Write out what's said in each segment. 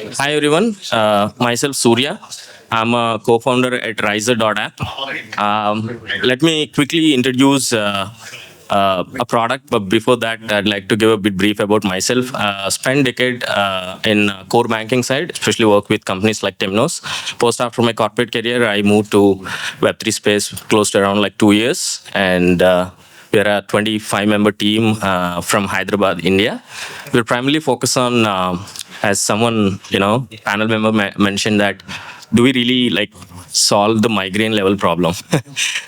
Hi everyone, myself Surya. I'm a co-founder at Riser.app. Let me quickly introduce a product, but before that, I'd like to give a bit brief about myself. Spent decade in core banking side, especially work with companies like Temenos. Post after my corporate career, I moved to Web3 space close to around like 2 years, and we're a 25-member team from Hyderabad, India. We're primarily focused on, as someone, panel member mentioned that, do we really like solve the migraine level problem?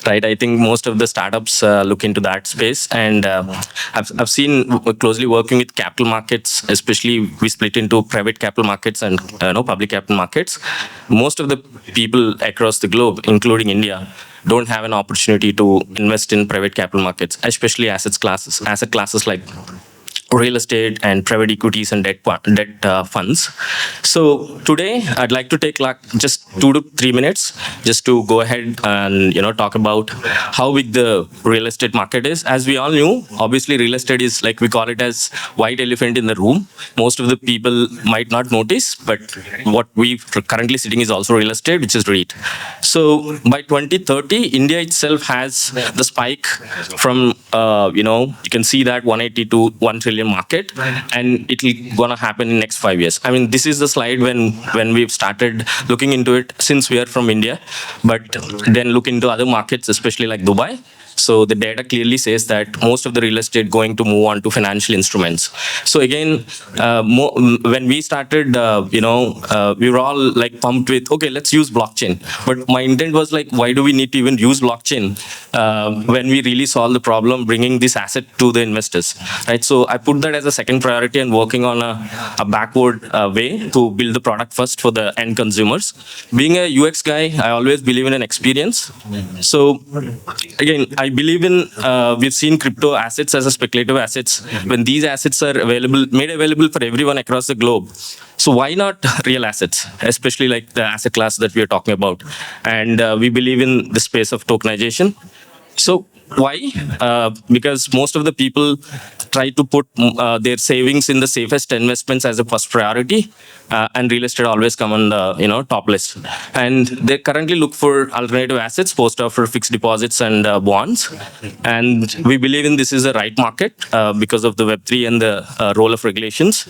Right? I think most of the startups look into that space, and I've seen closely working with capital markets, especially we split into private capital markets and public capital markets. Most of the people across the globe, including India, don't have an opportunity to invest in private capital markets, especially asset classes like real estate and private equities and debt funds. So today I'd like to take like just 2 to 3 minutes just to go ahead and talk about how big the real estate market is. As we all knew, obviously real estate is like we call it as white elephant in the room. Most of the people might not notice, but what we currently sitting is also real estate, which is REIT. So by 2030, India itself has the spike from you can see that 180 to 1 trillion market, and it'll gonna happen in next 5 years. I mean, this is the slide when we've started looking into it since we are from India, but then look into other markets, especially like Dubai. So the data clearly says that most of the real estate going to move on to financial instruments. So again, when we started, we were all like pumped with, okay, let's use blockchain. But my intent was like, why do we need to even use blockchain when we really solve the problem, bringing this asset to the investors, right? So I put that as a second priority and working on a backward way to build the product first for the end consumers. Being a UX guy, I always believe in an experience. So again, I believe in, we've seen crypto assets as a speculative assets. When these assets are made available for everyone across the globe, so why not real assets, especially like the asset class that we are talking about? And we believe in the space of tokenization. So why? Because most of the people try to put their savings in the safest investments as a first priority, and real estate always come on the top list. And they currently look for alternative assets, post offer fixed deposits and bonds. And we believe in this is the right market because of the Web3 and the role of regulations.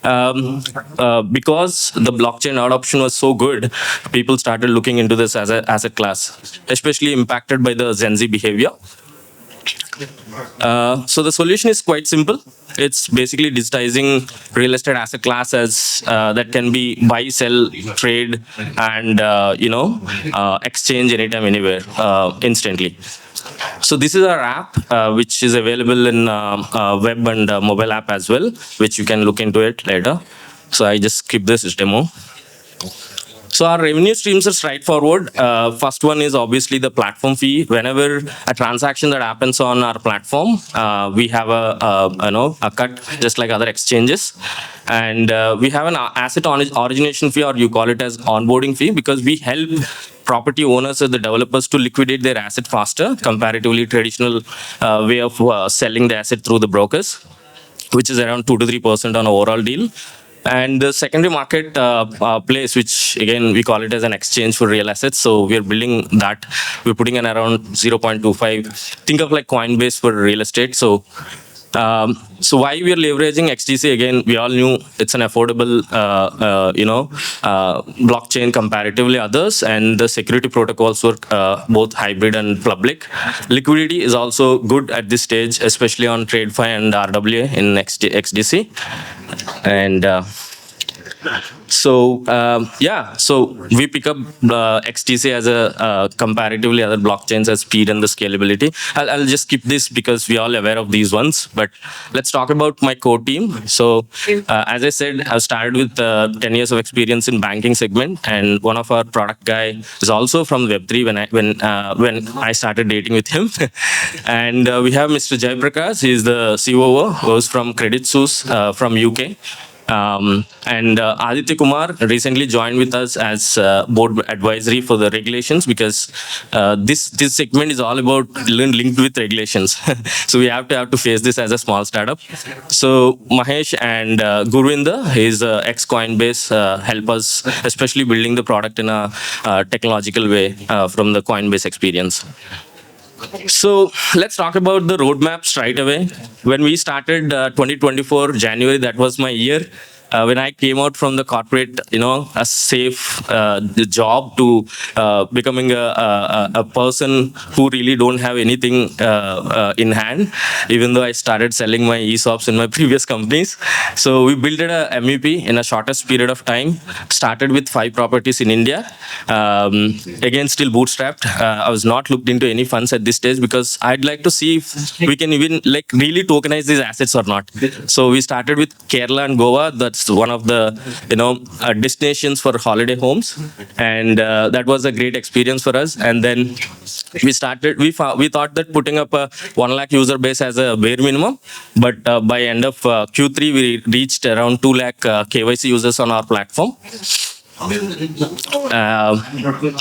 Because the blockchain adoption was so good, people started looking into this as a asset class, especially impacted by the Gen Z behavior. So the solution is quite simple. It's basically digitizing real estate asset class as that can be buy, sell, trade, and exchange anytime, anywhere, instantly. So this is our app, which is available in web and mobile app as well, which you can look into it later. So I just skip this demo. So our revenue streams are straightforward. First one is obviously the platform fee. Whenever a transaction that happens on our platform, we have a cut just like other exchanges. And we have an asset origination fee, or you call it as onboarding fee, because we help property owners or the developers to liquidate their asset faster, comparatively traditional way of selling the asset through the brokers, which is around 2 to 3% on overall deal. And the secondary market place, which again, we call it as an exchange for real assets. So we're building that. We're putting in around 0.25. Think of like Coinbase for real estate. So why we are leveraging XDC? Again, we all knew it's an affordable, blockchain comparatively others, and the security protocols work both hybrid and public. Liquidity is also good at this stage, especially on TradeFi and RWA in XDC. And so we pick up XDC as a comparatively other blockchains as speed and the scalability. I'll just skip this because we are all aware of these ones, but let's talk about my core team. So as I said, I started with 10 years of experience in banking segment, and one of our product guy is also from Web3 when I started dating with him. And we have Mr. Jay Prakash. He's the COO, who's from Credit Suisse from UK. And Aditya Kumar recently joined with us as board advisory for the regulations, because this segment is all about linked with regulations. So we have to face this as a small startup. So Mahesh and Gurvinder, his ex Coinbase, help us, especially building the product in a technological way from the Coinbase experience. So let's talk about the roadmap straight away. When we started 2024 January, that was my year. When I came out from the corporate, a safe job, to becoming a person who really don't have anything in hand, even though I started selling my ESOPs in my previous companies. So we built a MVP in a shortest period of time, started with 5 properties in India. Again, still bootstrapped. I was not looked into any funds at this stage, because I'd like to see if we can even really tokenize these assets or not. So we started with Kerala and Goa. That's one of the destinations for holiday homes, and that was a great experience for us. And then we thought that putting up a 1 lakh user base as a bare minimum, but by end of Q3 we reached around 2 lakh KYC users on our platform.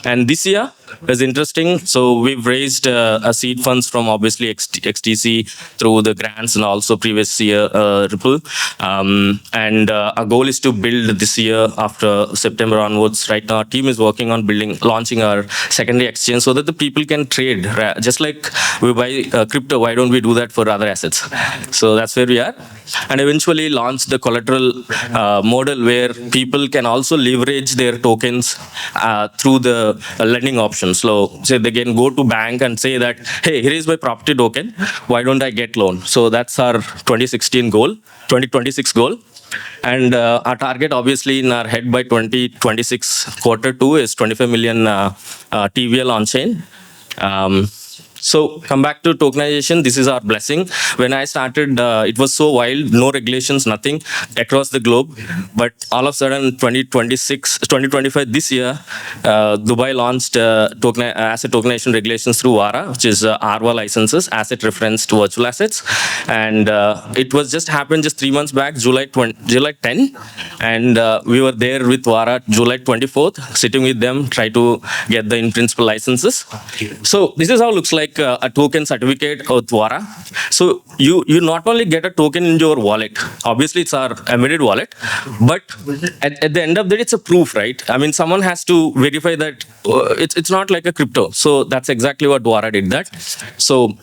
And this year is interesting. So we've raised a seed funds from obviously XDC through the grants, and also previous year Ripple. And our goal is to build this year after September onwards. Right now, our team is working on launching our secondary exchange, so that the people can trade. Just like we buy crypto, why don't we do that for other assets? So that's where we are. And eventually launch the collateral model, where people can also leverage their tokens through the lending options. So say they can go to bank and say that, hey, here is my property token, why don't I get loan? So that's our 2026 goal. And our target, obviously, in our head by 2026 Q2 is 25 million TVL on chain. So come back to tokenization. This is our blessing. When I started, it was so wild, no regulations, nothing across the globe. But all of a sudden, 2025, this year, Dubai launched asset tokenization regulations through VARA, which is RWA licenses, asset reference to virtual assets. And it was just happened just 3 months back, July 10. And we were there with VARA July 24th, sitting with them, try to get the in-principle licenses. So this is how it looks like a token certificate with VARA. So you not only get a token in your wallet, obviously it's our embedded wallet, but at the end of the day, it's a proof, right? I mean, someone has to verify that it's not like a crypto. So that's exactly what VARA did that. So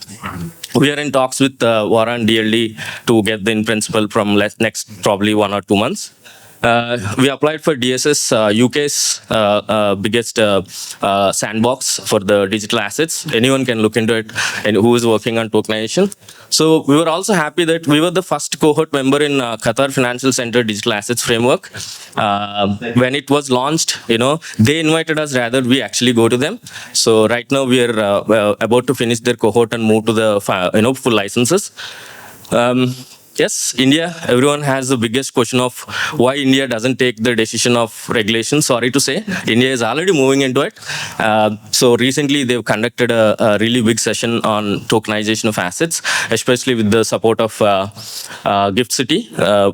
we are in talks with VARA and DLD to get the in-principle from next probably 1 or 2 months. We applied for DSS, UK's biggest sandbox for the digital assets. Anyone can look into it, and who is working on tokenization. So we were also happy that we were the first cohort member in Qatar Financial Center Digital Assets Framework. When it was launched, they invited us rather we actually go to them. So right now we are about to finish their cohort and move to the full licenses. Yes, India, everyone has the biggest question of why India doesn't take the decision of regulation. Sorry to say, India is already moving into it. So recently they've conducted a really big session on tokenization of assets, especially with the support of Gift City.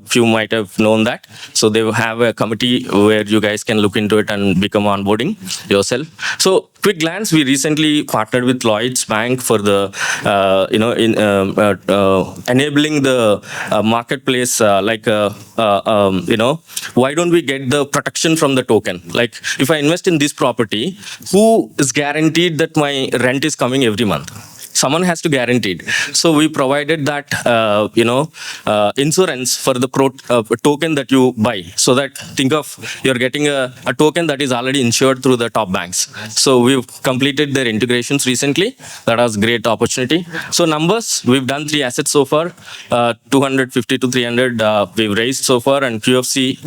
Few might have known that. So they have a committee where you guys can look into it and become onboarding yourself. So quick glance, we recently partnered with Lloyds Bank for the, enabling the marketplace, why don't we get the protection from the token? Like, if I invest in this property, who is guaranteed that my rent is coming every month? Someone has to guarantee it. So we provided that, insurance for the token that you buy. So that, think of, you're getting a token that is already insured through the top banks. So we've completed their integrations recently. That was a great opportunity. So numbers, we've done 3 assets so far, 250 to 300 we've raised so far, and QFC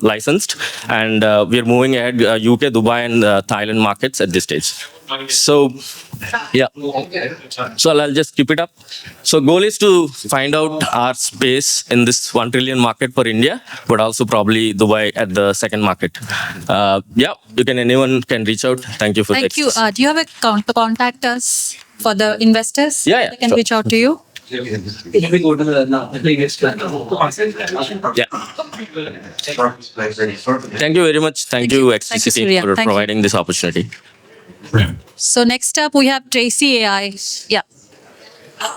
licensed. And we're moving ahead UK, Dubai, and Thailand markets at this stage. So, yeah. So I'll just keep it up. So goal is to find out our space in this 1 trillion market for India, but also probably Dubai at the second market. Anyone can reach out. Thank you for Thank you. Do you have a account to contact us for the investors? Yeah, They can sure. reach out to you. Yeah. Thank you very much. Thank you, Thank you, XDC, Surya. for Thank you. providing this opportunity. So next up we have Tracy AI. Yeah.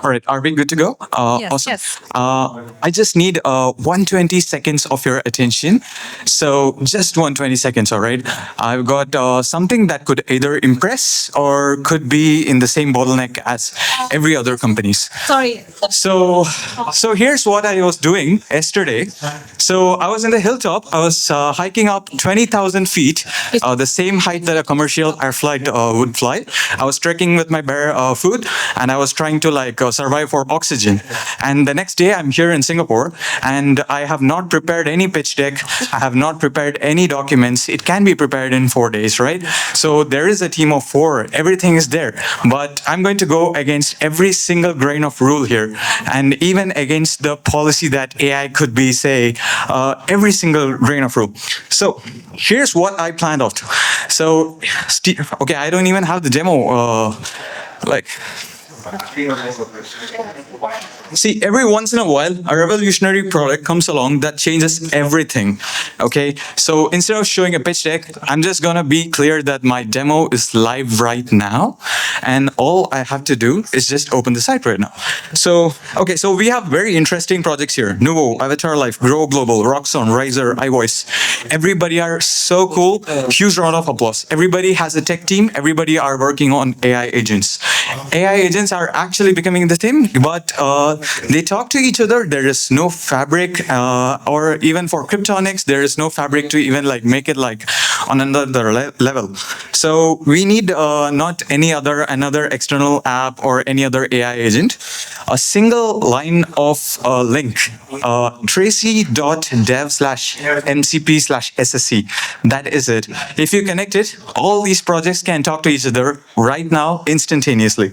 All right, are we good to go? Yes, Awesome. yes. I just need 120 seconds of your attention. So just 120 seconds, all right? I've got something that could either impress or could be in the same bottleneck as every other companies. Sorry. So here's what I was doing yesterday. So I was in the hilltop. I was hiking up 20,000 feet, the same height that a commercial air flight would fly. I was trekking with my bare foot, and I was trying to survive for oxygen. And the next day, I'm here in Singapore, and I have not prepared any pitch deck. I have not prepared any documents. It can be prepared in 4 days, right? So there is a team of 4. Everything is there. But I'm going to go against every single grain of rule here, and even against the policy that AI could be, say, every single grain of rule. So here's what I planned out. So, okay, I don't even have the demo. See, every once in a while, a revolutionary product comes along that changes everything. Okay, so instead of showing a pitch deck, I'm just gonna be clear that my demo is live right now, and all I have to do is just open the site right now. So, okay, so we have very interesting projects here: Nuvo, Avatar Life, Grow Global, Roxon, Riser, iVoice. Everybody are so cool. Huge round of applause. Everybody has a tech team. Everybody are working on AI agents. AI agents are actually becoming the thing, but they talk to each other. There is no fabric, or even for cryptonics, there is no fabric to even make it on another level. So we need not another external app or any other AI agent. A single line of link, tracy.dev/mcp/ssc. That is it. If you connect it, all these projects can talk to each other right now, instantaneously.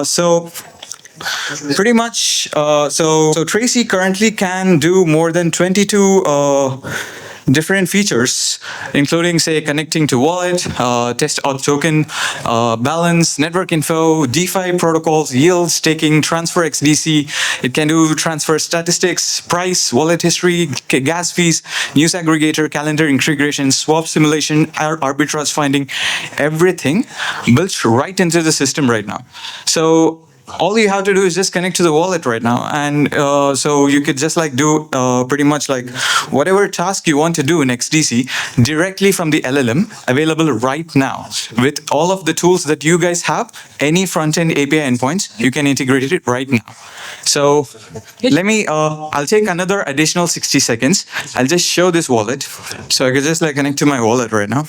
So pretty much, so Tracy currently can do more than 22 different features, including, say, connecting to wallet, test out token, balance, network info, DeFi protocols, yield, staking, transfer XDC. It can do transfer statistics, price, wallet history, gas fees, news aggregator, calendar integration, swap simulation, arbitrage finding, everything built right into the system right now. So all you have to do is just connect to the wallet right now, and so you could just do pretty much whatever task you want to do in XDC directly from the LLM, available right now with all of the tools that you guys have. Any front-end API endpoints, you can integrate it right now. So let me, I'll take another additional 60 seconds. I'll just show this wallet. So I could just connect to my wallet right now.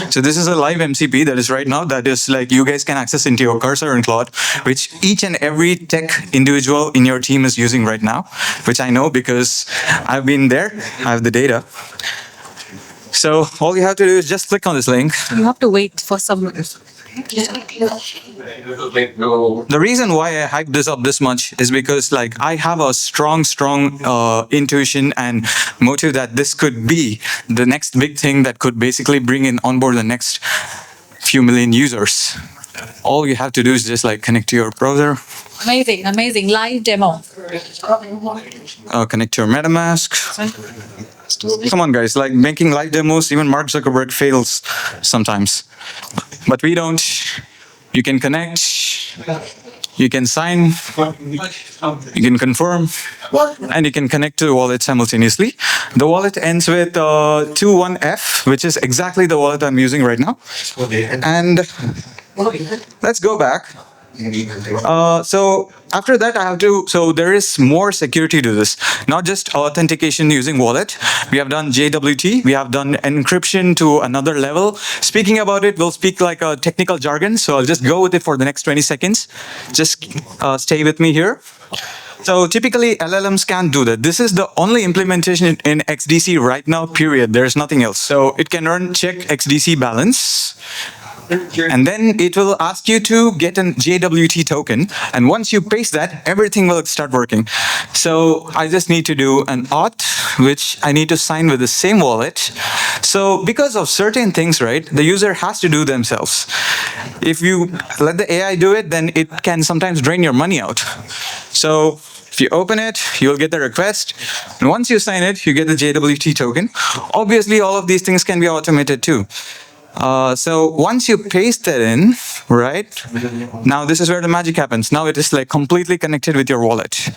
So this is a live MCP that is right now, that is you guys can access into your cursor and Claude, which each and every tech individual in your team is using right now, which I know because I've been there, I have the data. So all you have to do is just click on this link. You have to wait for some. The reason why I hyped this up this much is because I have a strong intuition and motive that this could be the next big thing that could basically bring in onboard the next few million users. All you have to do is just connect to your browser. Amazing, amazing. Live demo. Connect to your MetaMask. Come on, guys, making live demos, even Mark Zuckerberg fails sometimes. But we don't. You can connect, you can sign, you can confirm, and you can connect to the wallet simultaneously. The wallet ends with 21F, which is exactly the wallet I'm using right now. And let's go back. So after that, so there is more security to this, not just authentication using wallet. We have done JWT, we have done encryption to another level. Speaking about it, we'll speak a technical jargon, so I'll just go with it for the next 20 seconds. Just stay with me here. So typically LLMs can't do that. This is the only implementation in XDC right now, period. There's nothing else. So it can run check XDC balance. And then it will ask you to get an JWT token. And once you paste that, everything will start working. So I just need to do an auth, which I need to sign with the same wallet. So because of certain things, right, the user has to do themselves. If you let the AI do it, then it can sometimes drain your money out. So if you open it, you'll get the request. And once you sign it, you get the JWT token. Obviously, all of these things can be automated too. So once you paste that in, right, now this is where the magic happens. Now it is like completely connected with your wallet.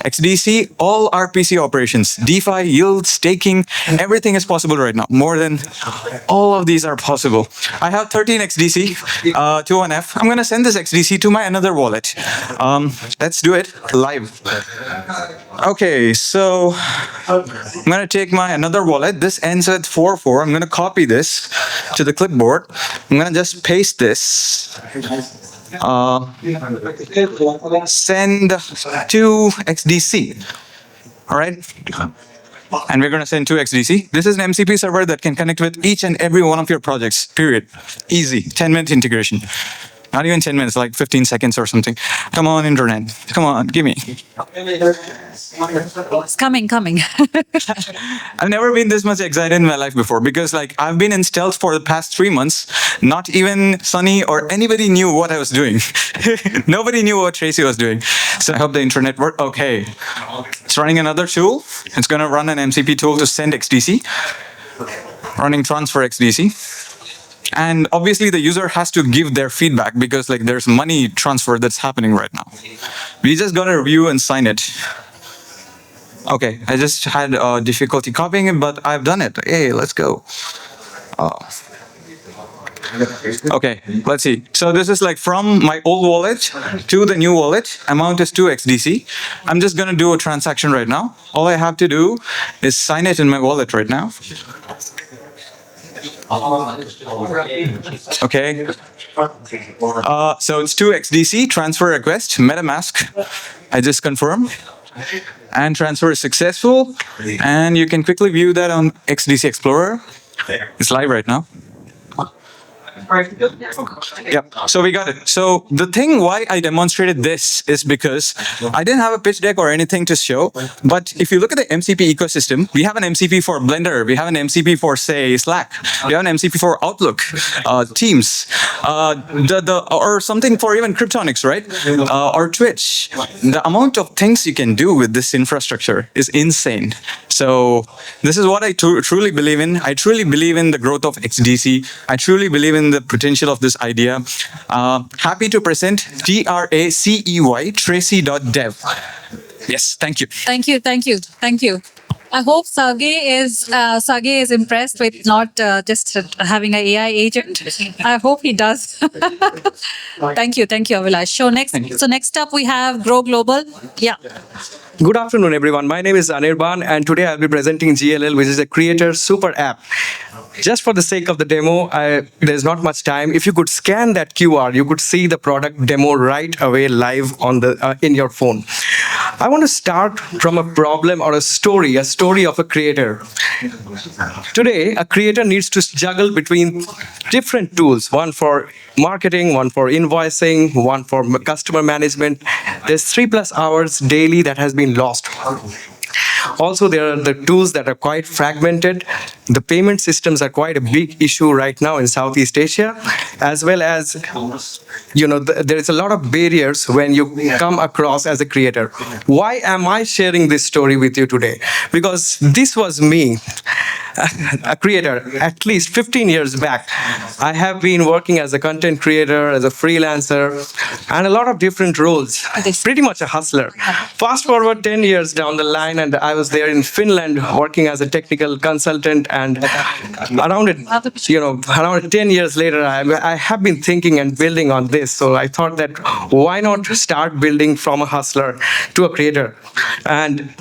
XDC, all RPC operations, DeFi, yield, staking, everything is possible right now. More than all of these are possible. I have 13 XDC, 21F. I'm going to send this XDC to my another wallet. Let's do it live. Okay, so I'm going to take my another wallet. This ends with 44. I'm going to copy this to the clipboard. I'm going to just paste this. Send to XDC. All right. And we're going to send to XDC. This is an MCP server that can connect with each and every one of your projects, period. Easy, 10-minute integration. Not even 10 minutes, like 15 seconds or something. Come on, internet. Come on, give me. It's coming. I've never been this much excited in my life before because like I've been in stealth for the past 3 months. Not even Sunny or anybody knew what I was doing. Nobody knew what Tracy was doing. So I hope the internet worked. Okay. It's running another tool. It's going to run an MCP tool to send XDC. Running transfer XDC. And obviously the user has to give their feedback because like there's money transfer that's happening right now. We just got to review and sign it. Okay, I just had difficulty copying it, but I've done it. Hey, let's go. Okay, let's see. So this is like from my old wallet to the new wallet. Amount is 2 XDC. I'm just going to do a transaction right now. All I have to do is sign it in my wallet right now. Okay. So it's 2 XDC, transfer request, MetaMask. I just confirm. And transfer is successful. And you can quickly view that on XDC Explorer. It's live right now. Yeah, so we got it. So the thing why I demonstrated this is because I didn't have a pitch deck or anything to show. But if you look at the MCP ecosystem, we have an MCP for Blender. We have an MCP for, say, Slack. We have an MCP for Outlook, Teams, or something for even Cryptonics, right? Or Twitch. The amount of things you can do with this infrastructure is insane. So this is what I truly believe in. I truly believe in the growth of XDC. I truly believe in the potential of this idea. Happy to present TRACEY, Tracy.dev. Yes, thank you. Thank you. I hope Sage is impressed with not just having an AI agent. I hope he does. Thank you, Avilash. So next up we have Grow Global. Yeah. Good afternoon, everyone. My name is Anirban, and today I'll be presenting GLL, which is a creator super app. Just for the sake of the demo, there's not much time. If you could scan that QR, you could see the product demo right away live on the in your phone. I want to start from a problem or a story of a creator. Today, a creator needs to juggle between different tools, one for marketing, one for invoicing, one for customer management. There's 3+ hours daily that has been lost. Also, there are the tools that are quite fragmented. The payment systems are quite a big issue right now in Southeast Asia, as well as, there is a lot of barriers when you come across as a creator. Why am I sharing this story with you today? Because this was me, a creator, at least 15 years back. I have been working as a content creator, as a freelancer, and a lot of different roles. Pretty much a hustler. Fast forward 10 years down the line, and I was there in Finland working as a technical consultant. And around 10 years later, I have been thinking and building on this. So I thought that why not start building from a hustler to a creator? And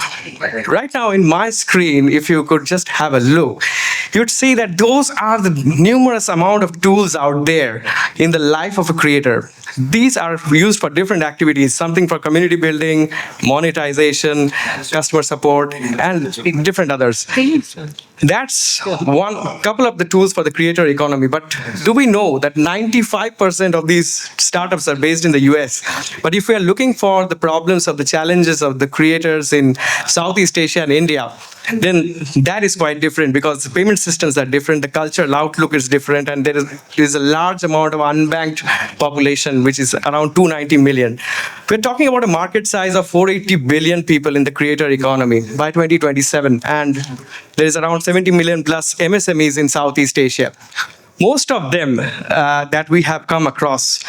right now in my screen, if you could just have a look, you'd see that those are the numerous amount of tools out there in the life of a creator. These are used for different activities, something for community building, monetization, customer support, and different others. That's one couple of the tools for the creator economy. But do we know that 95% of these startups are based in the US? But if we are looking for the problems of the challenges of the creators in Southeast Asia and India, then that is quite different because the payment systems are different, the cultural outlook is different, and there is a large amount of unbanked population, which is around 290 million. We're talking about a market size of 480 billion people in the creator economy by 2027, and there is around 70 million plus MSMEs in Southeast Asia. Most of them that we have come across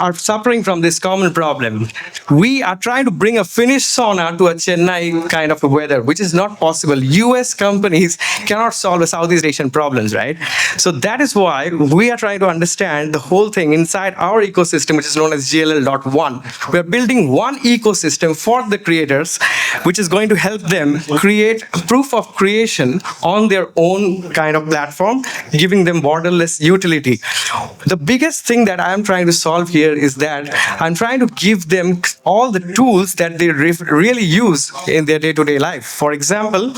are suffering from this common problem. We are trying to bring a Finnish sauna to a Chennai kind of a weather, which is not possible. US companies cannot solve the Southeast Asian problems, right? So that is why we are trying to understand the whole thing inside our ecosystem, which is known as GLL.1. We are building one ecosystem for the creators, which is going to help them create proof of creation on their own kind of platform, giving them borderless utility. The biggest thing that I'm trying to solve here is that I'm trying to give them all the tools that they really use in their day-to-day life. For example,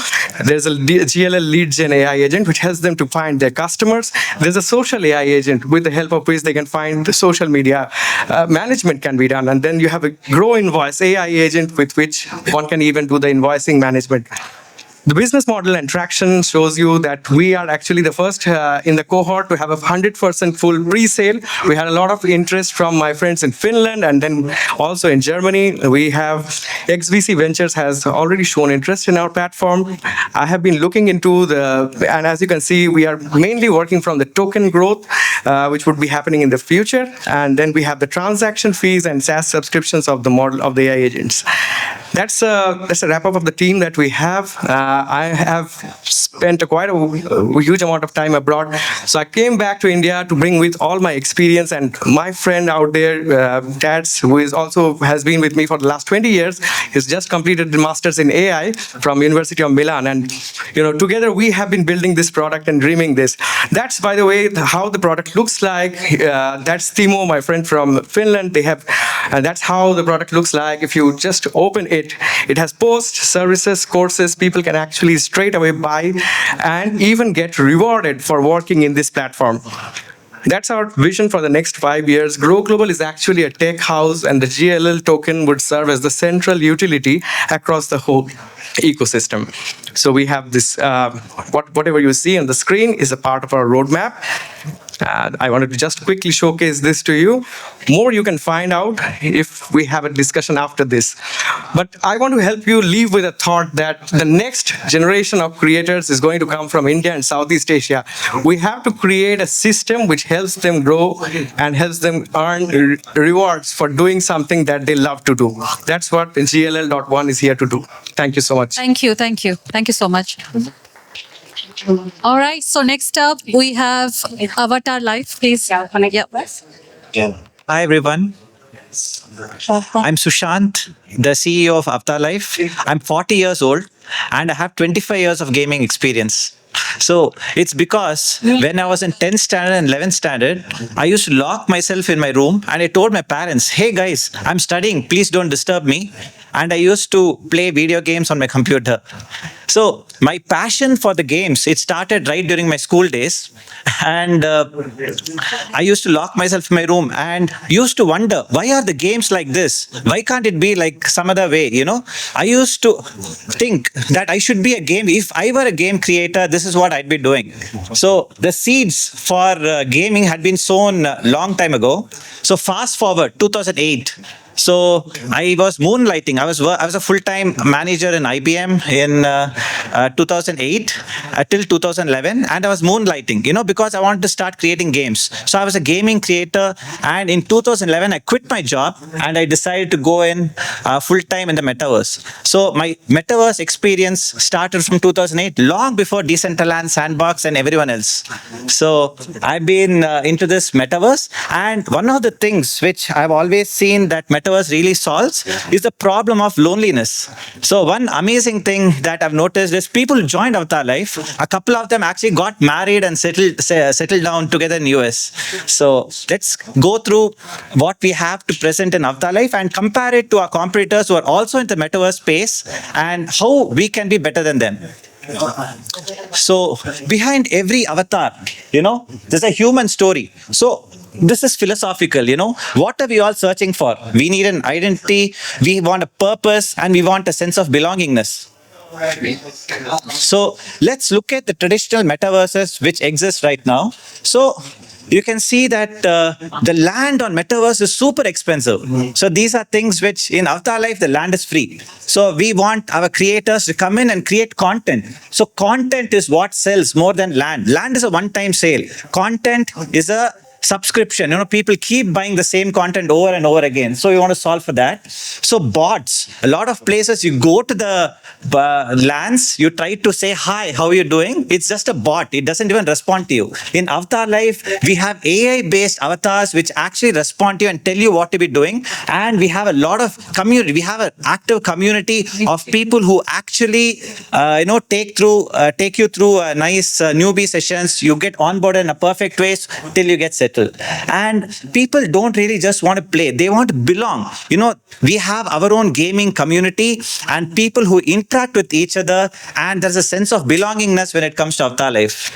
there's a GLL lead gen AI agent which helps them to find their customers. There's a social AI agent with the help of which they can find the social media management can be done. And then you have a Ga³ AI agent with which one can even do the invoicing management. The business model and traction shows you that we are actually the first in the cohort to have a 100% full pre-sale. We had a lot of interest from my friends in Finland and then also in Germany. We have XDC Ventures has already shown interest in our platform. I have been looking into and as you can see, we are mainly working from the token growth, which would be happening in the future. And then we have the transaction fees and SaaS subscriptions of the model of the AI agents. That's a wrap up of the team that we have. I have spent quite a huge amount of time abroad. So I came back to India to bring with all my experience, and my friend out there, Tats, who has been with me for the last 20 years, has just completed the master's in AI from University of Milan. And together we have been building this product and dreaming this. That's, by the way, how the product looks like. That's Timo, my friend from Finland. That's how the product looks like. If you just open it, it has posts, services, courses. People can actually straight away buy and even get rewarded for working in this platform. That's our vision for the next 5 years. Grow Global is actually a tech house, and the GLL token would serve as the central utility across the whole ecosystem. So we have this, whatever you see on the screen is a part of our roadmap. I wanted to just quickly showcase this to you. More you can find out if we have a discussion after this. But I want to help you leave with a thought that the next generation of creators is going to come from India and Southeast Asia. We have to create a system which helps them grow and helps them earn rewards for doing something that they love to do. That's what GLL.1 is here to do. Thank you so much. Thank you. Thank you. Thank you so much. All right. So next up, we have Avatar Life. Please. Yeah. Hi, everyone. I'm Sushant, the CEO of Avatar Life. I'm 40 years old and I have 25 years of gaming experience. So it's because when I was in 10th standard and 11th standard, I used to lock myself in my room and I told my parents, hey guys, I'm studying, please don't disturb me. And I used to play video games on my computer. So my passion for the games, it started right during my school days. And I used to lock myself in my room and used to wonder, why are the games like this? Why can't it be like some other way, I used to think that I should be a game. If I were a game creator, this is what I'd be doing. So the seeds for gaming had been sown a long time ago. So fast forward, 2008. So I was moonlighting. I was a full-time manager in IBM in 2008 till 2011, and I was moonlighting, because I wanted to start creating games. So I was a gaming creator, and in 2011 I quit my job and I decided to go in full-time in the metaverse. So my metaverse experience started from 2008, long before Decentraland, Sandbox, and everyone else. So I've been into this metaverse, and one of the things which I've always seen that metaverse really solves is the problem of loneliness. So one amazing thing that I've noticed is people joined Avatar Life. A couple of them actually got married and settled down together in US. So let's go through what we have to present in Avatar Life and compare it to our competitors who are also in the metaverse space and how we can be better than them. So behind every avatar, there's a human story. So this is philosophical, What are we all searching for? We need an identity, we want a purpose, and we want a sense of belongingness. So let's look at the traditional metaverses which exist right now. So you can see that the land on metaverse is super expensive. So these are things which in Avatar Life, the land is free. So we want our creators to come in and create content. So content is what sells more than land. Land is a one-time sale. Content is a subscription. People keep buying the same content over and over again. So we want to solve for that. So bots, a lot of places you go to the lands, you try to say, hi, how are you doing? It's just a bot. It doesn't even respond to you. In Avatar Life, we have AI-based avatars which actually respond to you and tell you what to be doing. And we have a lot of community. We have an active community of people who actually, take you through nice newbie sessions. You get onboarded in a perfect way till you get settled. And people don't really just want to play, they want to belong. We have our own gaming community and people who interact with each other, and there's a sense of belongingness when it comes to Avatar Life.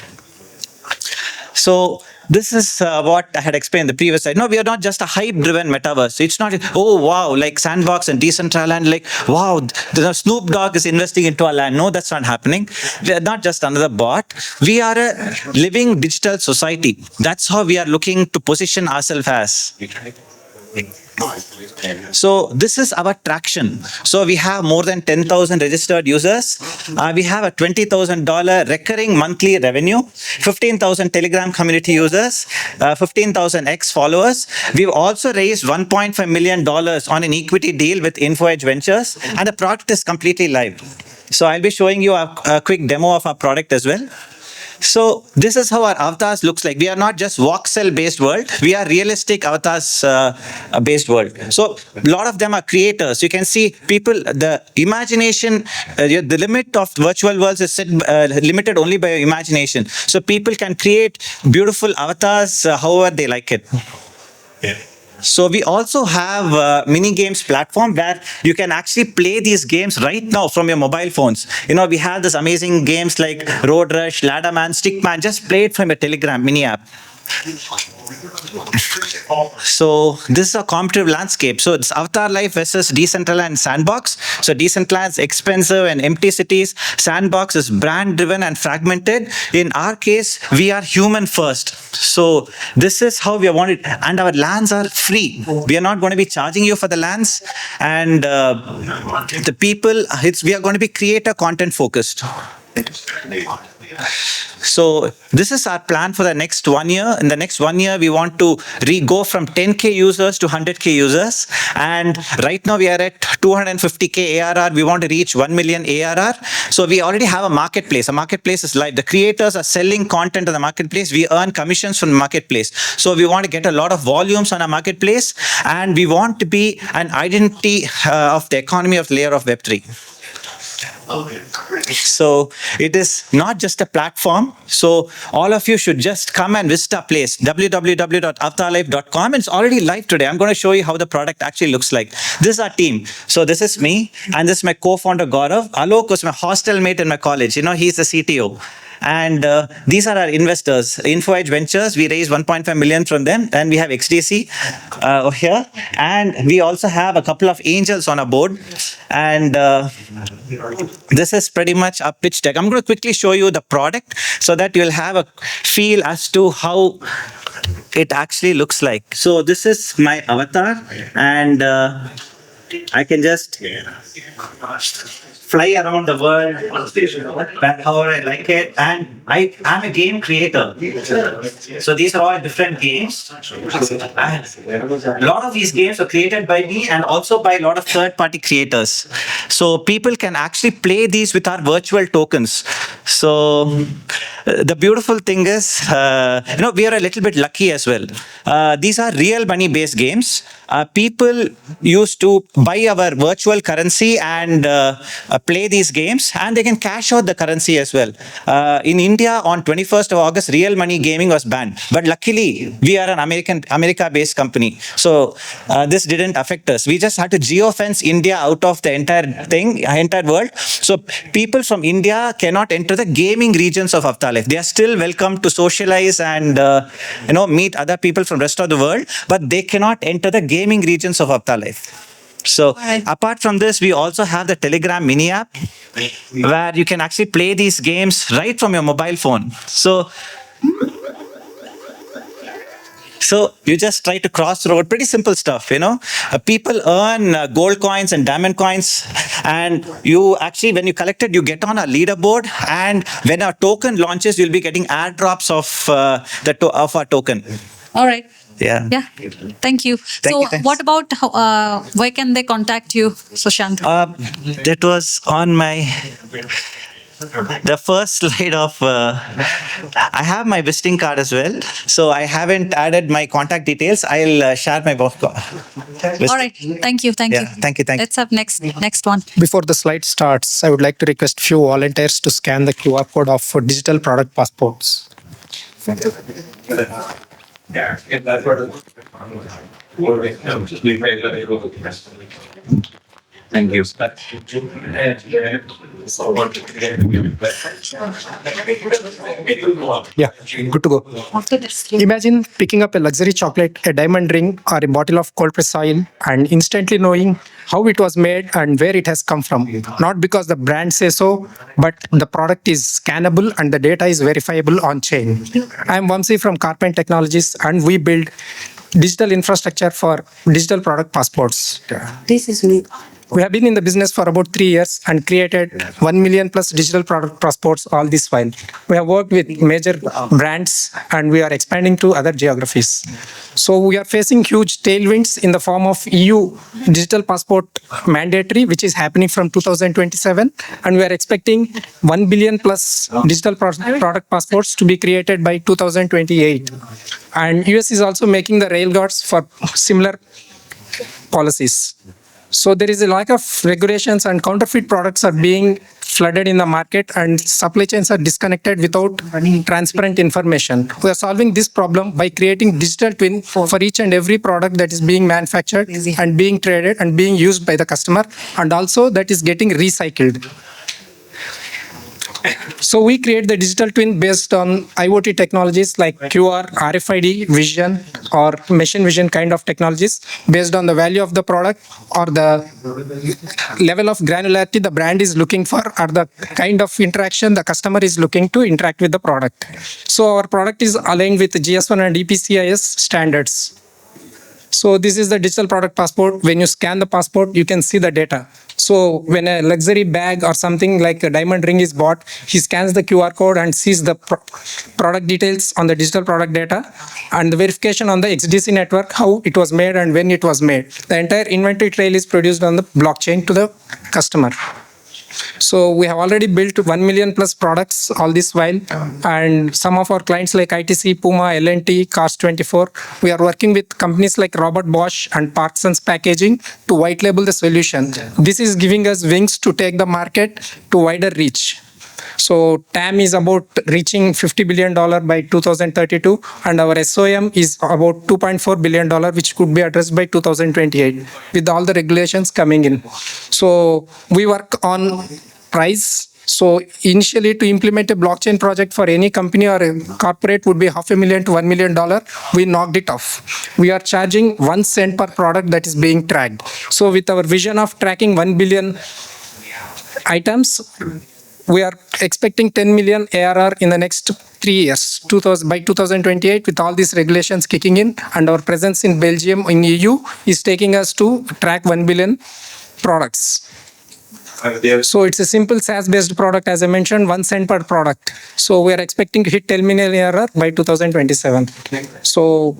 So this is what I had explained in the previous slide. No, we are not just a hype-driven metaverse. It's not, oh, wow, like Sandbox and Decentraland, like, wow, Snoop Dogg is investing into our land. No, that's not happening. We are not just another bot. We are a living digital society. That's how we are looking to position ourselves as. So this is our traction. So we have more than 10,000 registered users. We have a $20,000 recurring monthly revenue, 15,000 Telegram community users, 15,000 X followers. We've also raised $1.5 million on an equity deal with InfoEdge Ventures, and the product is completely live. So I'll be showing you a quick demo of our product as well. So this is how our avatars looks like. We are not just voxel based world. We are realistic avatars based world. So a lot of them are creators. You can see people, the imagination, the limit of virtual worlds is set, limited only by imagination. So people can create beautiful avatars however they like it. Yeah. So we also have mini games platform where you can actually play these games right now from your mobile phones. We have this amazing games like Road Rush, Ladderman, Stickman. Just play it from your Telegram mini app. So this is a competitive landscape. So it's Avatar Life versus Decentraland and Sandbox. So Decentraland is expensive and empty cities. Sandbox is brand driven and fragmented. In our case, we are human first. So this is how we want it. And our lands are free. We are not going to be charging you for the lands. And the people, we are going to be creator content focused. So this is our plan for the next 1 year. In the next 1 year, we want to go from 10K users to 100K users. And right now we are at 250K ARR. We want to reach 1 million ARR. So we already have a marketplace. A marketplace is live. The creators are selling content on the marketplace. We earn commissions from the marketplace. So we want to get a lot of volumes on our marketplace. And we want to be an identity of the economy of layer of Web3. So it is not just a platform. So all of you should just come and visit our place, www.avatarlife.com. It's already live today. I'm going to show you how the product actually looks like. This is our team. So this is me, and this is my co-founder Ga§in. Alok was my hostel mate in my college. He's the CTO. And these are our investors, InfoEdge Ventures. We raised 1.5 million from them, and we have XDC over here. And we also have a couple of angels on our board. And this is pretty much our pitch deck. I'm going to quickly show you the product so that you'll have a feel as to how it actually looks like. So this is my avatar, and I can just fly around the world however I like it, and I'm a game creator. So these are all different games. A lot of these games are created by me and also by a lot of third-party creators. So people can actually play these with our virtual tokens. So the beautiful thing is, we are a little bit lucky as well. These are real money-based games. People used to buy our virtual currency and play these games, and they can cash out the currency as well. In India, on 21st of August, real money gaming was banned. But luckily, we are an America-based company. So this didn't affect us. We just had to geofence India out of the entire world. So people from India cannot enter the gaming regions of Afterlife. They are still welcome to socialize and meet other people from rest of the world, but they cannot enter the gaming regions of Afterlife. So apart from this, we also have the Telegram mini app where you can actually play these games right from your mobile phone. So you just try to cross the road, pretty simple stuff, People earn gold coins and diamond coins, and you actually, when you collect it, you get on a leaderboard, and when our token launches, you'll be getting airdrops of our token. All right. Yeah. Yeah. Thank you. Thanks. What about where can they contact you, Sushant? That was on the first slide of, I have my visiting card as well. So I haven't added my contact details. I'll share my All right. Thank you. Thank you. Thank you. Let's have next one. Before the slide starts, I would like to request few volunteers to scan the QR code of digital product passports. Thank you. Yeah, good to go. Imagine picking up a luxury chocolate, a diamond ring, or a bottle of cold press oil and instantly knowing how it was made and where it has come from. Not because the brand says so, but the product is scannable and the data is verifiable on chain. I am Vamsi from Ga§in Technologies, and we build digital infrastructure for digital product passports. This is me. We have been in the business for about 3 years and created 1 million plus digital product passports all this while. We have worked with major brands and we are expanding to other geographies. So we are facing huge tailwinds in the form of EU digital passport mandatory, which is happening from 2027. And we are expecting 1 billion plus digital product passports to be created by 2028. And US is also making the railguards for similar policies. So there is a lack of regulations and counterfeit products are being flooded in the market and supply chains are disconnected without transparent information. We are solving this problem by creating digital twin for each and every product that is being manufactured and being traded and being used by the customer, and also that is getting recycled. So we create the digital twin based on IoT technologies like QR, RFID, vision, or machine vision kind of technologies based on the value of the product or the level of granularity the brand is looking for or the kind of interaction the customer is looking to interact with the product. So our product is aligned with GS1 and EPCIS standards. So this is the digital product passport. When you scan the passport, you can see the data. So when a luxury bag or something like a diamond ring is bought, he scans the QR code and sees the product details on the digital product data and the verification on the XDC network, how it was made and when it was made. The entire inventory trail is produced on the blockchain to the customer. So we have already built 1 million plus products all this while, and some of our clients like ITC, Puma, L&T, Cars24, we are working with companies like Robert Bosch and Parsons Packaging to white label the solution. This is giving us wings to take the market to wider reach. So TAM is about reaching $50 billion by 2032, and our SOM is about $2.4 billion, which could be addressed by 2028 with all the regulations coming in. So we work on price. So initially to implement a blockchain project for any company or a corporate would be $500,000 to $1 million. We knocked it off. We are charging 1 cent per product that is being tracked. So with our vision of tracking 1 billion items, we are expecting 10 million ARR in the next 3 years, by 2028, with all these regulations kicking in, and our presence in Belgium, in EU, is taking us to track 1 billion products. So it's a simple SaaS-based product, as I mentioned, 1 cent per product. So we are expecting to hit 10 million ARR by 2027. So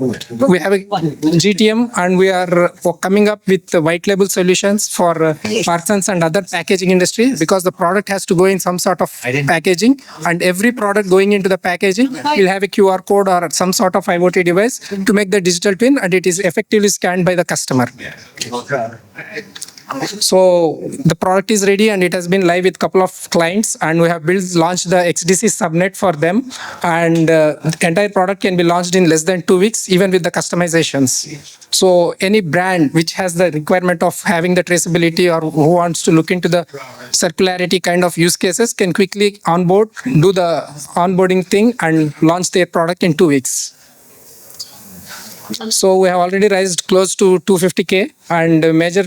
we have a GTM, and we are coming up with white label solutions for parsons and other packaging industry, because the product has to go in some sort of packaging, and every product going into the packaging will have a QR code or some sort of IoT device to make the digital twin, and it is effectively scanned by the customer. So the product is ready, and it has been live with a couple of clients, and we have launched the XDC subnet for them, and the entire product can be launched in less than 2 weeks, even with the customizations. So any brand which has the requirement of having the traceability, or who wants to look into the circularity kind of use cases, can quickly onboard, do the onboarding thing, and launch their product in 2 weeks. So we have already raised close to 250K, and major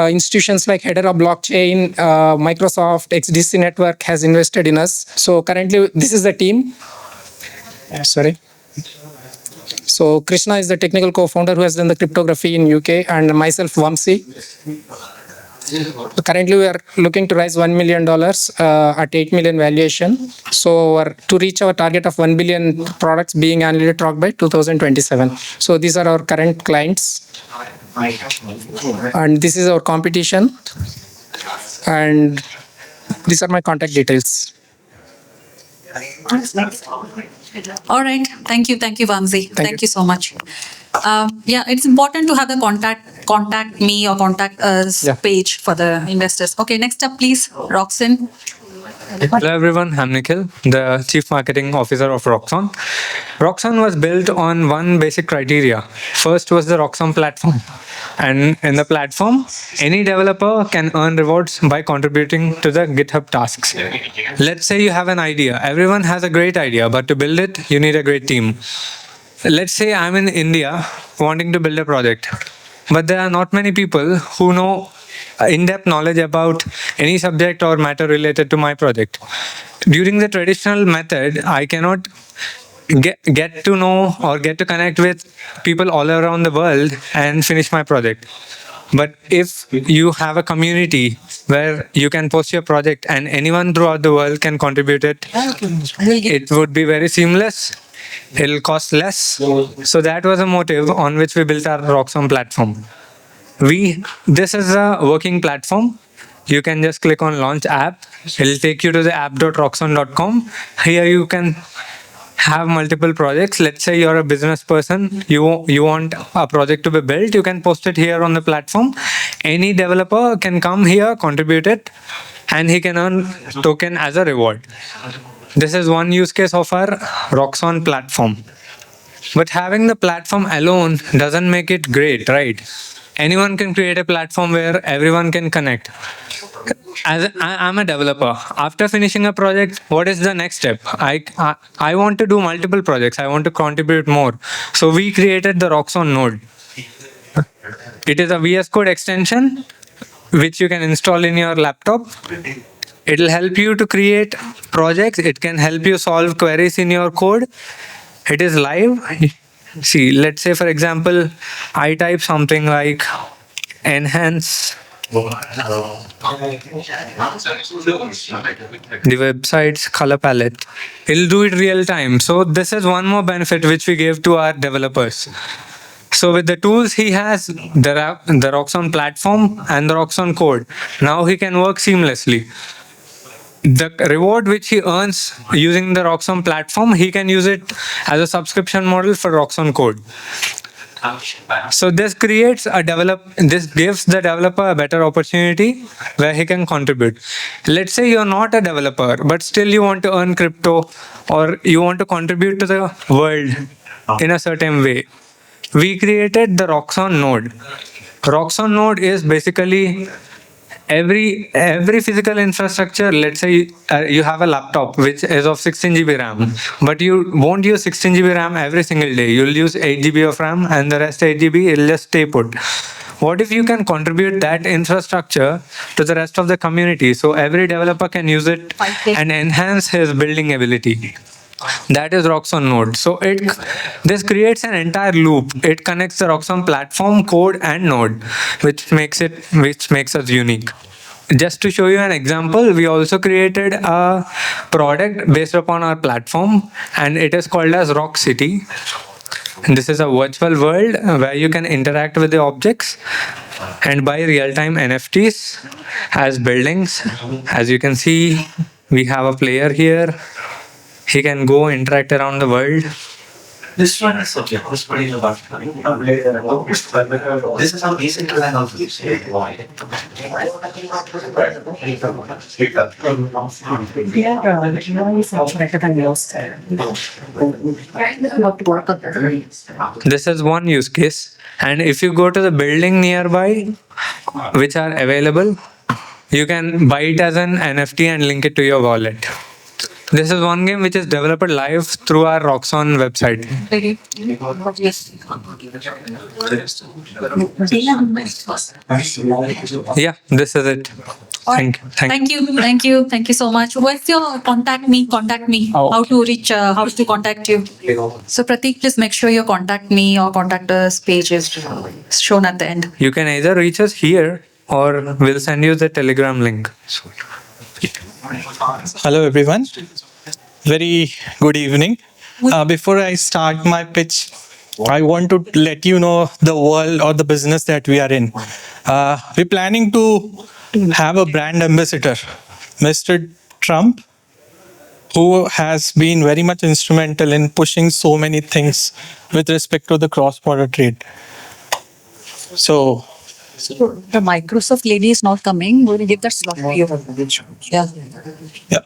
institutions like Hedera Blockchain, Microsoft, XDC Network has invested in us. So currently, this is the team. Sorry. So Krishna is the technical co-founder who has done the cryptography in UK, and myself, Vamsi. Currently, we are looking to raise $1 million at 8 million valuation. So to reach our target of 1 billion products being annually tracked by 2027. So these are our current clients. And this is our competition. And these are my contact details. All right. Thank you, Vamsi. Thank you so much. Yeah, it's important to have the contact me or contact us page for the investors. Okay, next up, please, Ga§in. Hello everyone, I'm Nikhil, the Chief Marketing Officer of Ga§in. Ga§in was built on one basic criteria. First was the Ga$in platform. And in the platform, any developer can earn rewards by contributing to the GitHub tasks. Let's say you have an idea. Everyone has a great idea, but to build it, you need a great team. Let's say I'm in India wanting to build a project, but there are not many people who know in-depth knowledge about any subject or matter related to my project. During the traditional method, I cannot get to know or get to connect with people all around the world and finish my project. But if you have a community where you can post your project and anyone throughout the world can contribute it, it would be very seamless. It'll cost less. So that was a motive on which we built our Ga$in platform. This is a working platform. You can just click on launch app. It'll take you to the app.ga$in.com. Here you can have multiple projects. Let's say you're a business person, you want a project to be built, you can post it here on the platform. Any developer can come here, contribute it, and he can earn token as a reward. This is one use case of our Ga$in platform. But having the platform alone doesn't make it great, right? Anyone can create a platform where everyone can connect. I'm a developer. After finishing a project, what is the next step? I want to do multiple projects. I want to contribute more. So we created the Ga$in node. It is a VS Code extension which you can install in your laptop. It'll help you to create projects. It can help you solve queries in your code. It is live. See, let's say, for example, I type something like enhance the website's color palette. It'll do it real time. So this is one more benefit which we gave to our developers. So with the tools he has, the Ga$in platform and the Ga$in code, now he can work seamlessly. The reward which he earns using the Ga$in platform, he can use it as a subscription model for Ga$in code. So this gives the developer a better opportunity where he can contribute. Let's say you're not a developer, but still you want to earn crypto or you want to contribute to the world in a certain way. We created the Ga$in node. Ga$in node is basically every physical infrastructure. Let's say you have a laptop which is of 16 GB RAM, but you won't use 16 GB RAM every single day. You'll use 8 GB of RAM and the rest 8 GB it'll just stay put. What if you can contribute that infrastructure to the rest of the community so every developer can use it and enhance his building ability? That is Ga$in node. So this creates an entire loop. It connects the Ga$in platform, code, and node, which makes us unique. just to show you an example, we also created a product based upon our platform, and it is called as Rock City. This is a virtual world where you can interact with the objects and buy real-time NFTs as buildings. As you can see, we have a player here. He can go interact around the world. This one is okay. This is how easy to learn how to use it. This is one use case. And if you go to the building nearby, which are available, you can buy it as an NFT and link it to your wallet. This is one game which is developed live through our Roxon website. Yeah, this is it. Thank you. Thank you so much. What's your contact me? How to reach? How to contact you? So Prateek, please make sure your contact me or contact us page is shown at the end. You can either reach us here or we'll send you the Telegram link. Hello, everyone. Very good evening. Before I start my pitch, I want to let you know the world or the business that we are in. We're planning to have a brand ambassador, Mr. Trump, who has been very much instrumental in pushing so many things with respect to the cross-border trade. So The Microsoft lady is not coming. We'll give that slot to you. Yeah.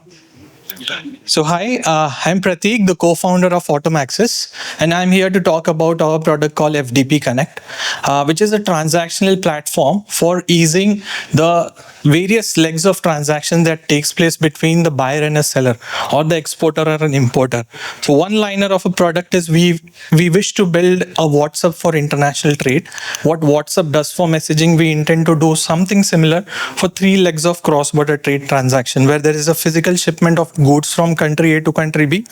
So hi, I'm Prateek, the co-founder of Automaxis, and I'm here to talk about our product called FDP Connect, which is a transactional platform for easing the various legs of transaction that takes place between the buyer and a seller, or the exporter or an importer. So one liner of a product is we wish to build a WhatsApp for international trade. What WhatsApp does for messaging, we intend to do something similar for 3 legs of cross-border trade transaction, where there is a physical shipment of goods from country A to country B.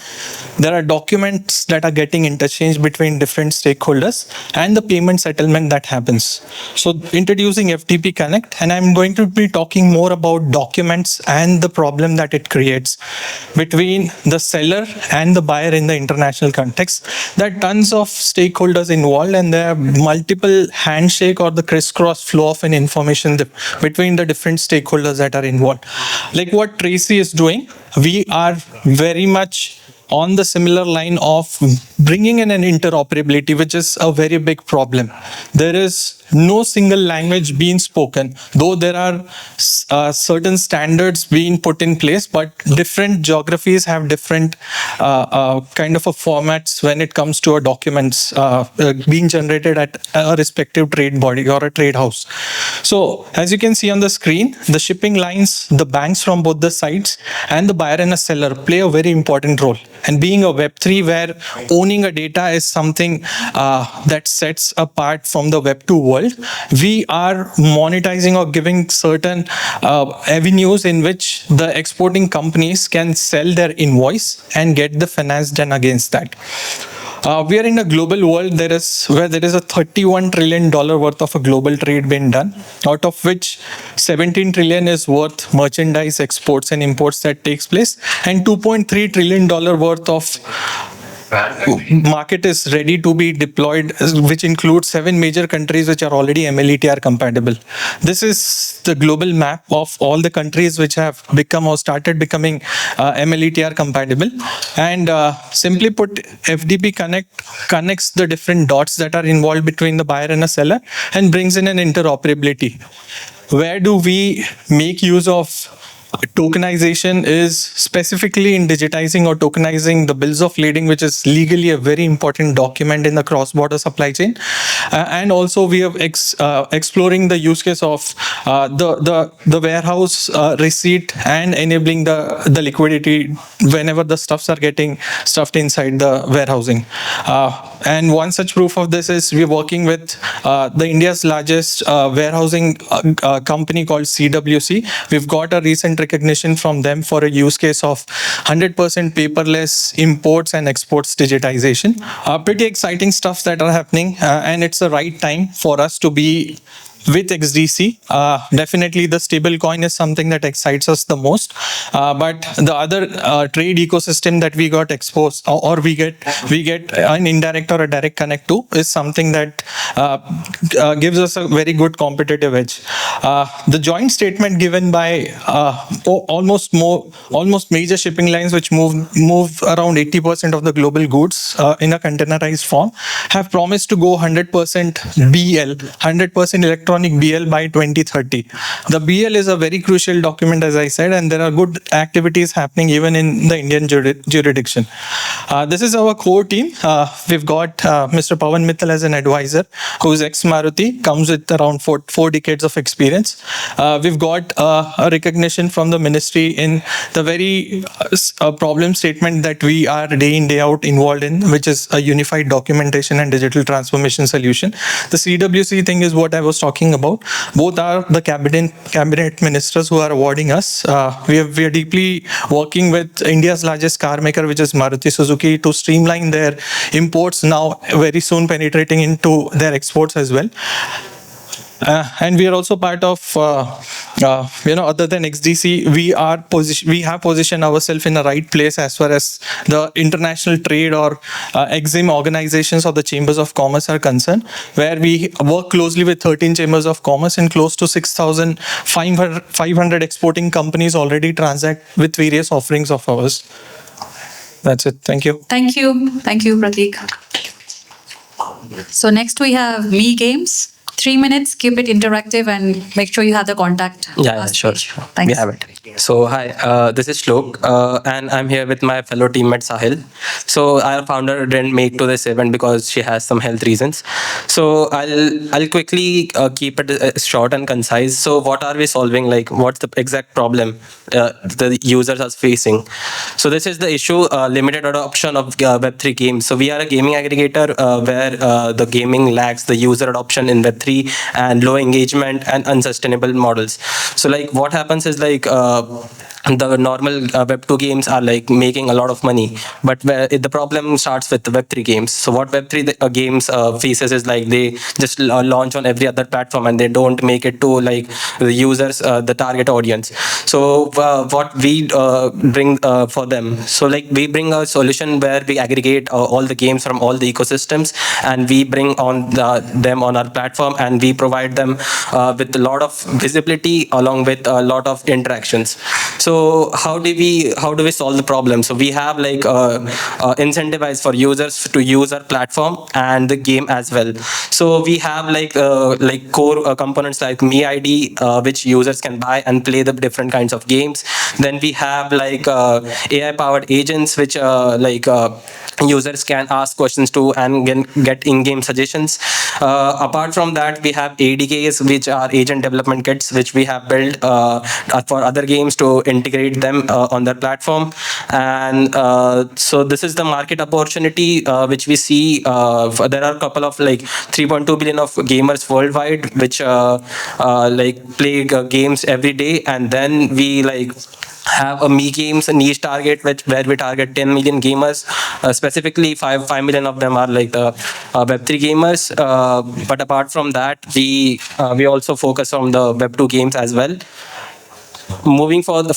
There are documents that are getting interchanged between different stakeholders and the payment settlement that happens. So introducing FTP Connect, and I'm going to be talking more about documents and the problem that it creates between the seller and the buyer in the international context. There are tons of stakeholders involved, and there are multiple handshake or the crisscross flow of an information between the different stakeholders that are involved. Like what Tracy is doing, we are very much on the similar line of bringing in an interoperability, which is a very big problem. There is no single language being spoken, though there are certain standards being put in place, but different geographies have different kind of a formats when it comes to a documents being generated at a respective trade body or a trade house. So as you can see on the screen, the shipping lines, the banks from both the sides, and the buyer and a seller play a very important role. And being a Web3 where owning a data is something that sets apart from the Web2 world, we are monetizing or giving certain avenues in which the exporting companies can sell their invoice and get the finance done against that. We are in a global world where there is a $31 trillion worth of a global trade being done, out of which 17 trillion is worth merchandise exports and imports that takes place, and $2.3 trillion worth of market is ready to be deployed, which includes 7 major countries which are already MLETR compatible. This is the global map of all the countries which have become or started becoming MLETR compatible. And simply put, FDP Connect connects the different dots that are involved between the buyer and a seller and brings in an interoperability. Where do we make use of tokenization is specifically in digitizing or tokenizing the bills of lading, which is legally a very important document in the cross-border supply chain. And also we are exploring the use case of the warehouse receipt and enabling the liquidity whenever the stuffs are getting stuffed inside the warehousing. And one such proof of this is we're working with the India's largest warehousing company called CWC. We've got a recent recognition from them for a use case of 100% paperless imports and exports digitization. Pretty exciting stuff that are happening, and it's the right time for us to be with XDC. Definitely the stable coin is something that excites us the most. But the other trade ecosystem that we got exposed or we get an indirect or a direct connect to is something that gives us a very good competitive edge. The joint statement given by almost major shipping lines which move around 80% of the global goods in a containerized form have promised to go 100% BL, 100% electronic BL by 2030. The BL is a very crucial document, as I said, and there are good activities happening even in the Indian jurisdiction. This is our core team. We've got Mr. Pawan Mittal as an advisor, who's ex-Maruti, comes with around four decades of experience. We've got a recognition from the ministry in the very problem statement that we are day in, day out involved in, which is a unified documentation and digital transformation solution. The CWC thing is what I was talking about. Both are the cabinet ministers who are awarding us. We are deeply working with India's largest car maker, which is Maruti Suzuki, to streamline their imports, now very soon penetrating into their exports as well. And we are also part of, other than XDC, we have positioned ourselves in the right place as far as the international trade or XDC organizations or the chambers of commerce are concerned, where we work closely with 13 chambers of commerce and close to 6,500 exporting companies already transact with various offerings of ours. That's it. Thank you. Thank you. Thank you, Prateek. So next we have Me Games. 3 minutes, keep it interactive and make sure you have the contact. Yeah, sure. Thanks. We have it. So hi, this is Shlok, and I'm here with my fellow teammate Sahil. So our founder didn't make to this event because she has some health reasons. So I'll quickly keep it short and concise. So what are we solving? Like, what's the exact problem the users are facing? So this is the issue: limited adoption of Web3 games. So we are a gaming aggregator where the gaming lacks the user adoption in Web3 and low engagement and unsustainable models. So like what happens is like the normal Web2 games are like making a lot of money, but the problem starts with the Web3 games. So what Web3 games faces is like they just launch on every other platform and they don't make it to like the users, the target audience. So what we bring for them, so like we bring a solution where we aggregate all the games from all the ecosystems and we bring on them on our platform and we provide them with a lot of visibility along with a lot of interactions. So how do we solve the problem? So we have like incentivize for users to use our platform and the game as well. So we have like core components like MeID, which users can buy and play the different kinds of games. Then we have like AI powered agents, which users can ask questions to and get in-game suggestions. Apart from that, we have ADKs, which are agent development kits, which we have built for other games to integrate them on their platform. And so this is the market opportunity which we see. There are a couple of like 3.2 billion of gamers worldwide which like play games every day, and then we like have a Me Games a niche target where we target 10 million gamers. Specifically 5 million of them are like the Web3 gamers. But apart from that, we also focus on the Web2 games as well. Moving further,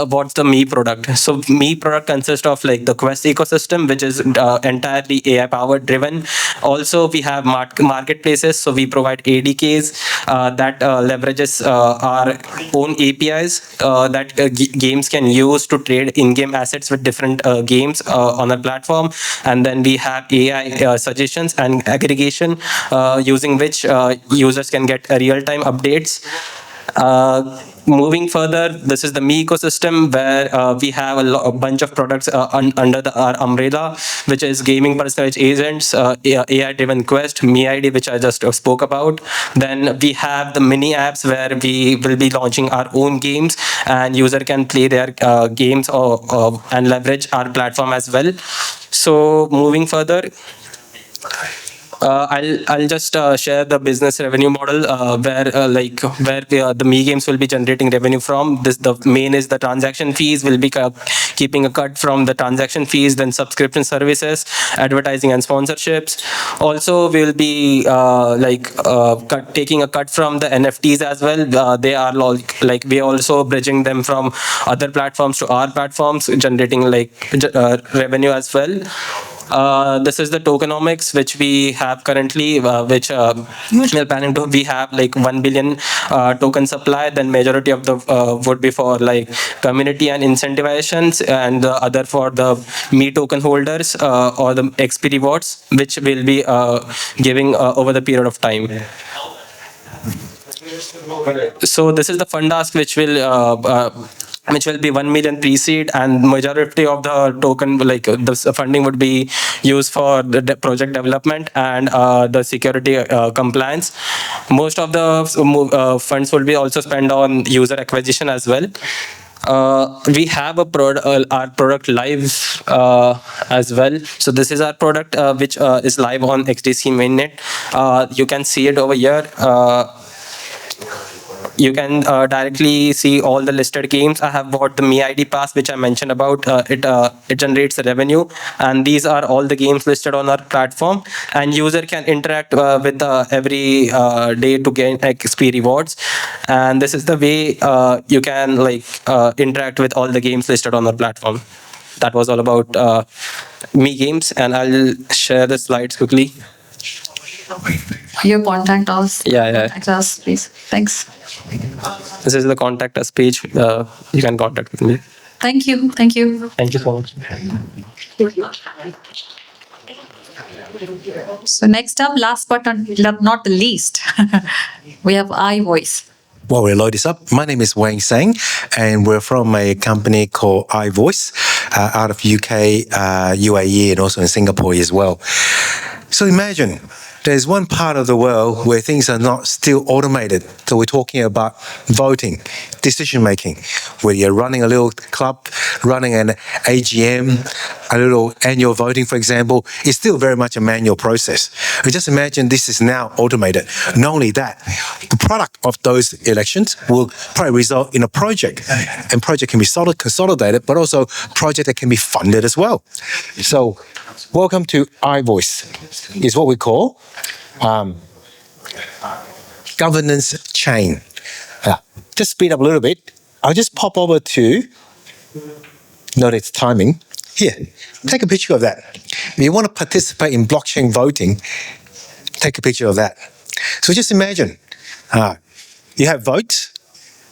what's the Me product? So Me product consists of like the Quest ecosystem, which is entirely AI powered driven. Also, we have marketplaces. So we provide ADKs that leverages our own APIs that games can use to trade in-game assets with different games on our platform. And then we have AI suggestions and aggregation using which users can get real-time updates. Moving further, this is the Me ecosystem where we have a bunch of products under our umbrella, which is gaming personalized agents, AI-driven Quest, MeID, which I just spoke about. Then we have the mini apps where we will be launching our own games and user can play their games and leverage our platform as well. So moving further, I'll just share the business revenue model where the Me games will be generating revenue from. The main is the transaction fees. Will be keeping a cut from the transaction fees, then subscription services, advertising and sponsorships. Also, we'll be taking a cut from the NFTs as well. They are like we are also bridging them from other platforms to our platforms, generating revenue as well. This is the tokenomics which we have currently, which we are planning to. We have like 1 billion token supply. Then majority of the would be for like community and incentivizations, and the other for the Me token holders or the XP rewards, which will be giving over the period of time. So this is the fund ask, which will be 1 million pre-seed, and majority of the token, like the funding would be used for the project development and the security compliance. Most of the funds will be also spent on user acquisition as well. We have our product live as well. So this is our product which is live on XDC mainnet. You can see it over here. You can directly see all the listed games. I have bought the Me ID pass, which I mentioned about. It generates the revenue, and these are all the games listed on our platform. And user can interact with every day to gain XP rewards. And this is the way you can interact with all the games listed on our platform. That was all about Me games, and I'll share the slides quickly. Your contact us. Yeah. Contact us, please. Thanks. This is the contact us page. You can contact with me. Thank you. Thank you. Thank you so much. So next up, last but not the least, we have iVoice. While we load this up, my name is Wang Sang, and we're from a company called iVoice out of UK, UAE, and also in Singapore as well. So imagine there's one part of the world where things are not still automated. So we're talking about voting, decision making, where you're running a little club, running an AGM, a little annual voting, for example. It's still very much a manual process. But just imagine this is now automated. Not only that, the product of those elections will probably result in a project. And project can be consolidated, but also project that can be funded as well. So welcome to iVoice. Is what we call governance chain. Just speed up a little bit. I'll just pop over to, notice timing. Here, take a picture of that. If you want to participate in blockchain voting, take a picture of that. So just imagine, you have votes,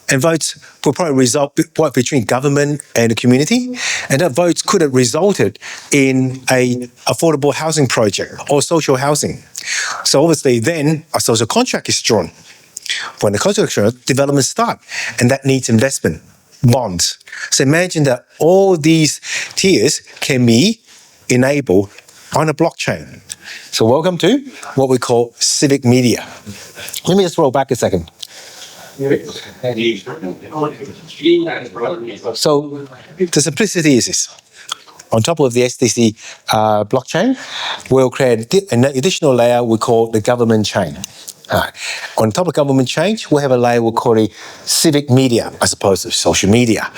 and votes will probably result between government and the community, and that votes could have resulted in a affordable housing project or social housing. So obviously then a social contract is drawn. When the contract is drawn, development start, and that needs investment, bonds. So imagine that all these tiers can be enabled on a blockchain. So welcome to what we call civic media. Let me just roll back a second. So the simplicity is this. On top of the XDC blockchain, we'll create an additional layer we call the government chain. On top of government chain, we have a layer we call the civic media as opposed to social media.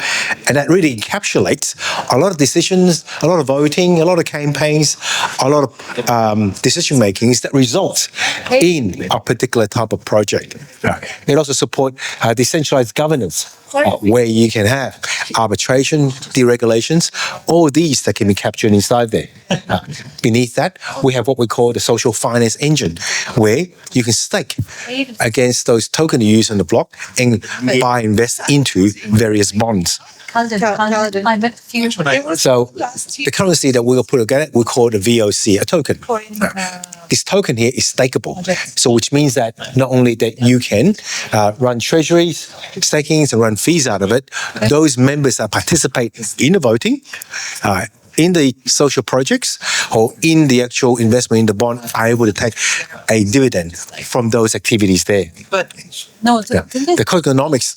And that really encapsulates a lot of decisions, a lot of voting, a lot of campaigns, a lot of decision makings that result in a particular type of project. It also supports decentralized governance, where you can have arbitration, deregulations, all these that can be captured inside there. Beneath that, we have what we call the social finance engine, where you can stake against those tokens you use on the block and buy, invest into various bonds. So the currency that we'll put together, we call the VOC, a token. This token here is stakeable. So which means that not only that you can run treasuries, stakings, and run fees out of it, those members that participate in the voting in the social projects or in the actual investment in the bond are able to take a dividend from those activities there. No, The tokenomics,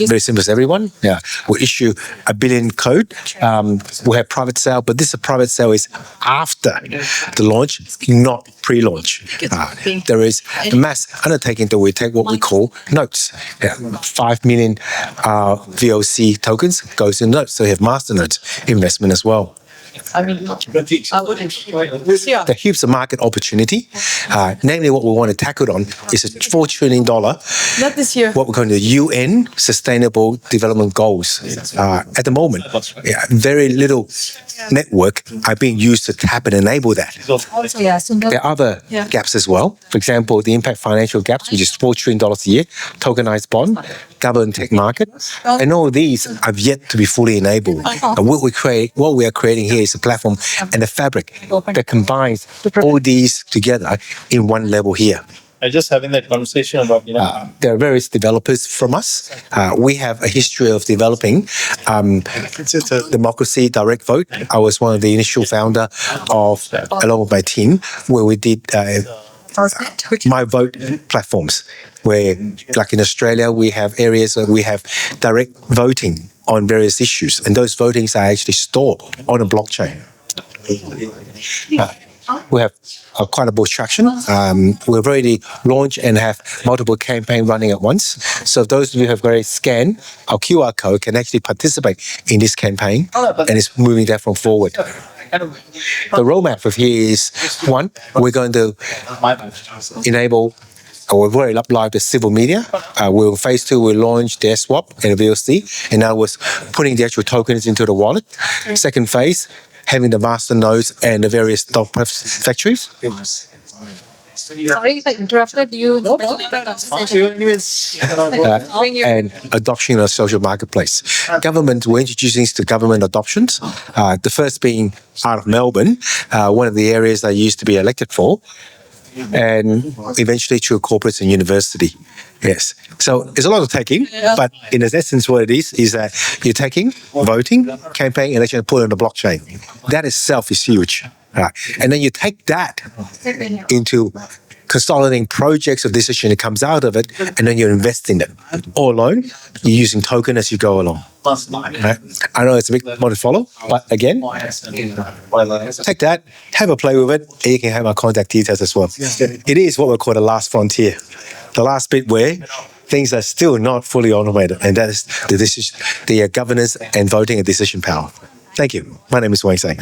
very simple as everyone. Yeah, we issue $1 billion code. We have private sale, but this private sale is after the launch, not pre-launch. There is a mass undertaking that we take what we call notes. 5 million VOC tokens goes in notes. So we have master notes investment as well. The heaps of market opportunity. Namely, what we want to tackle on is a $4 trillion. not this year. What we're calling the UN Sustainable Development Goals. At the moment, very little network are being used to tap and enable that. Also, yeah. So There are other gaps as well. For example, the impact financial gaps, which is $4 trillion a year, tokenized bond, government tech market, and all these have yet to be fully enabled. And what we are creating here is a platform and a fabric that combines all these together in one level here. I just having that conversation about, There are various developers from us. We have a history of developing democracy, direct vote. I was one of the initial founder of, along with my team, where we did my vote platforms, where, like in Australia, we have areas where we have direct voting on various issues, and those votings are actually stored on a blockchain. We have quite a bit of traction. We've already launched and have multiple campaigns running at once. So those of you who have already scanned our QR code can actually participate in this campaign, and it's moving that from forward. The roadmap for here is, one, we're going to enable, we've already live the civil media. Phase 2, we launched the swap and the VOC, and now we're putting the actual tokens into the wallet. Second phase, having the master nodes and the various dog factories. Sorry if I interrupted you. And adoption of social marketplace. Government, we're introducing this to government adoptions. The first being out of Melbourne, one of the areas I used to be elected for, and eventually through corporates and university. Yes. So it's a lot of taking, but in essence, what it is that you're taking, voting, campaign, and actually put it on the blockchain. That itself is huge. And then you take that into consolidating projects of decision that comes out of it, and then you invest in it. All alone, you're using token as you go along. Right? I know it's a bit more to follow, but again, take that, have a play with it, and you can have my contact details as well. It is what we call the last frontier, the last bit where things are still not fully automated, and that is the governance and voting and decision power. Thank you. My name is Wang Sang.